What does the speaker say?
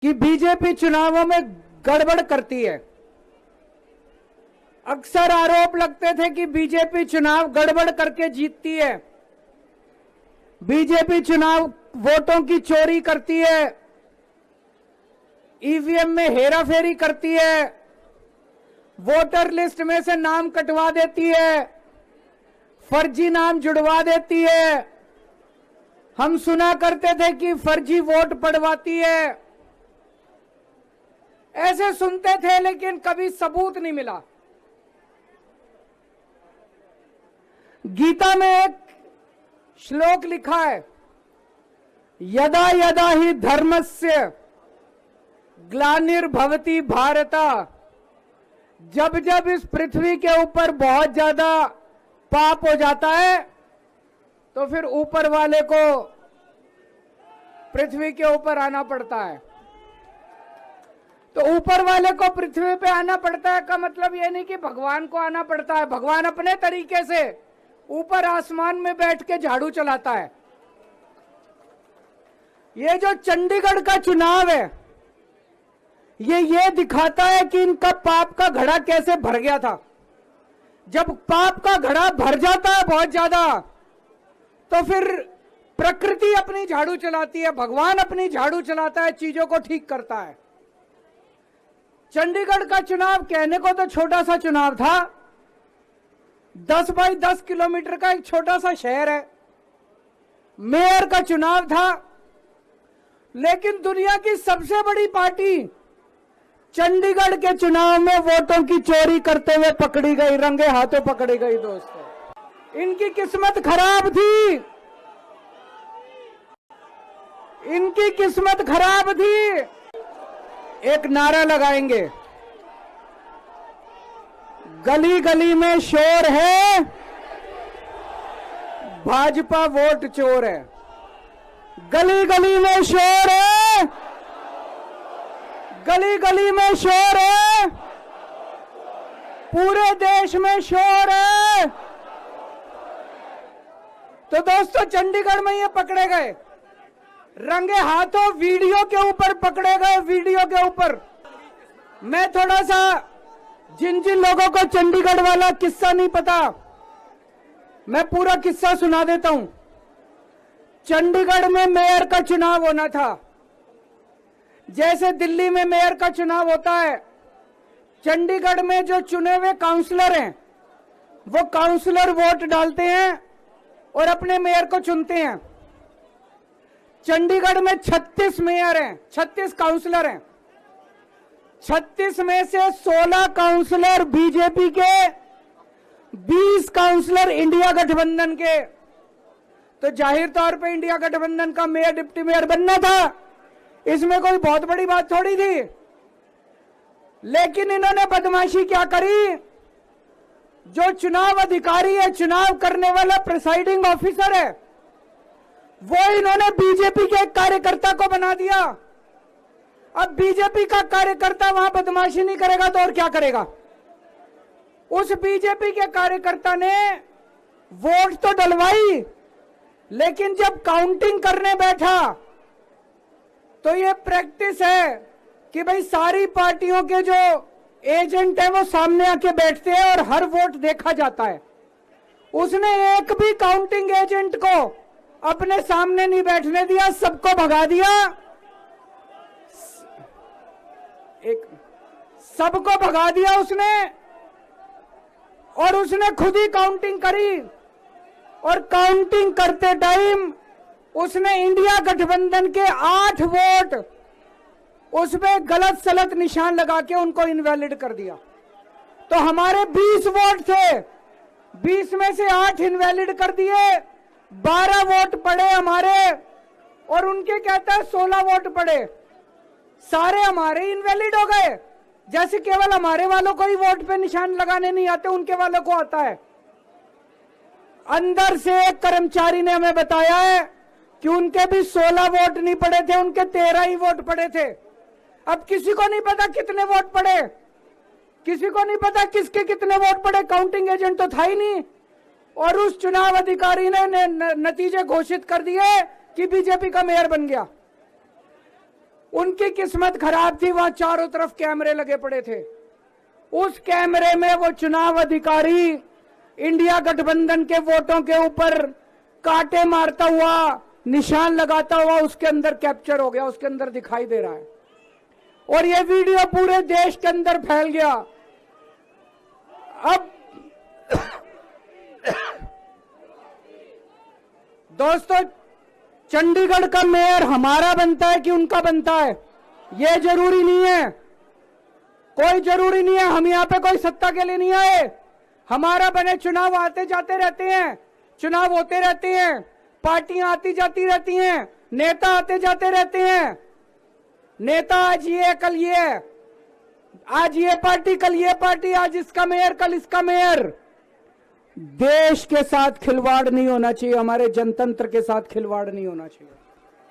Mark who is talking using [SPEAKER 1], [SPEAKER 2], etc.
[SPEAKER 1] कि बीजेपी चुनावों में गड़बड़ करती है। अक्सर आरोप लगते थे कि बीजेपी चुनाव गड़बड़ करके जीतती है, बीजेपी चुनाव वोटों की चोरी करती है, ईवीएम में हेराफेरी करती है, वोटर लिस्ट में से नाम कटवा देती है, फर्जी नाम जुड़वा देती है। हम सुना करते थे कि फर्जी वोट पड़वाती है। ऐसे सुनते थे, लेकिन कभी सबूत नहीं मिला। गीता में एक श्लोक लिखा है, यदा यदा ही धर्मस्य ग्लानिर्भवति भारत। जब जब इस पृथ्वी के ऊपर बहुत ज्यादा पाप हो जाता है तो फिर ऊपर वाले को पृथ्वी के ऊपर आना पड़ता है। तो ऊपर वाले को पृथ्वी पे आना पड़ता है का मतलब यह नहीं कि भगवान को आना पड़ता है। भगवान अपने तरीके से ऊपर आसमान में बैठ के झाड़ू चलाता है। ये जो चंडीगढ़ का चुनाव है, ये दिखाता है कि इनका पाप का घड़ा कैसे भर गया था। जब पाप का घड़ा भर जाता है बहुत ज्यादा, तो फिर प्रकृति अपनी झाड़ू चलाती है, भगवान अपनी झाड़ू चलाता है, चीजों को ठीक करता है। चंडीगढ़ का चुनाव कहने को तो छोटा सा चुनाव था, 10 बाई 10 किलोमीटर का एक छोटा सा शहर है, मेयर का चुनाव था, लेकिन दुनिया की सबसे बड़ी पार्टी चंडीगढ़ के चुनाव में वोटों की चोरी करते हुए पकड़ी गई, रंगे हाथों पकड़ी गई। दोस्तों, इनकी किस्मत खराब थी, इनकी किस्मत खराब थी। एक नारा लगाएंगे, गली गली में शोर है, भाजपा वोट चोर है। गली गली में शोर है, गली गली में शोर है, पूरे देश में शोर है। तो दोस्तों, चंडीगढ़ में ये पकड़े गए, रंगे हाथों वीडियो के ऊपर पकड़े गए, वीडियो के ऊपर। मैं थोड़ा सा, जिन जिन लोगों को चंडीगढ़ वाला किस्सा नहीं पता, मैं पूरा किस्सा सुना देता हूं। चंडीगढ़ में मेयर का चुनाव होना था, जैसे दिल्ली में मेयर का चुनाव होता है। चंडीगढ़ में जो चुने हुए काउंसलर हैं, वो काउंसलर वोट डालते हैं और अपने मेयर को चुनते हैं। चंडीगढ़ में 36 मेयर हैं, 36 काउंसलर हैं। 36 में से 16 काउंसलर बीजेपी के, 20 काउंसलर इंडिया गठबंधन के। तो जाहिर तौर पे इंडिया गठबंधन का मेयर डिप्टी मेयर बनना था, इसमें कोई बहुत बड़ी बात थोड़ी थी। लेकिन इन्होंने बदमाशी क्या करी, जो चुनाव अधिकारी है, चुनाव करने वाला प्रिसाइडिंग ऑफिसर है, वो इन्होंने बीजेपी के एक कार्यकर्ता को बना दिया। अब बीजेपी का कार्यकर्ता वहां बदमाशी नहीं करेगा तो और क्या करेगा। उस बीजेपी के कार्यकर्ता ने वोट तो डलवाई, लेकिन जब काउंटिंग करने बैठा तो ये प्रैक्टिस है कि भाई सारी पार्टियों के जो एजेंट है वो सामने आके बैठते हैं और हर वोट देखा जाता है। उसने एक भी काउंटिंग एजेंट को अपने सामने नहीं बैठने दिया, सबको भगा दिया। सबको भगा दिया उसने, और उसने खुद ही काउंटिंग करी। और काउंटिंग करते टाइम उसने इंडिया गठबंधन के 8 वोट उसमें गलत सलत निशान लगा के उनको इनवैलिड कर दिया। तो हमारे 20 वोट थे, 20 में से 8 इनवैलिड कर दिए, 12 वोट पड़े हमारे, और उनके कहता है 16 वोट पड़े। सारे हमारे इनवैलिड हो गए, जैसे केवल हमारे वालों को ही वोट पे निशान लगाने नहीं आते, उनके वालों को आता है। अंदर से एक कर्मचारी ने हमें बताया है कि उनके भी 16 वोट नहीं पड़े थे, उनके 13 ही वोट पड़े थे। अब किसी को नहीं पता कितने वोट पड़े, किसी को नहीं पता किसके कितने वोट पड़े, काउंटिंग एजेंट तो था ही नहीं। और उस चुनाव अधिकारी ने नतीजे घोषित कर दिए कि बीजेपी का मेयर बन गया। उनकी किस्मत खराब थी, वहां चारों तरफ कैमरे लगे पड़े थे। उस कैमरे में वो चुनाव अधिकारी इंडिया गठबंधन के वोटों के ऊपर कांटे मारता हुआ, निशान लगाता हुआ उसके अंदर कैप्चर हो गया, उसके अंदर दिखाई दे रहा है। और ये वीडियो पूरे देश के अंदर फैल गया। अब दोस्तों, चंडीगढ़ का मेयर हमारा बनता है कि उनका बनता है, ये जरूरी नहीं है, कोई जरूरी नहीं है। हम यहां पे कोई सत्ता के लिए नहीं आए। हमारा बने, चुनाव आते जाते रहते हैं, चुनाव होते रहते हैं, पार्टियां आती जाती रहती हैं, नेता आते जाते रहते हैं। नेता आज ये कल ये, आज ये पार्टी कल ये पार्टी, आज इसका मेयर कल इसका मेयर। देश के साथ खिलवाड़ नहीं होना चाहिए, हमारे जनतंत्र के साथ खिलवाड़ नहीं होना चाहिए।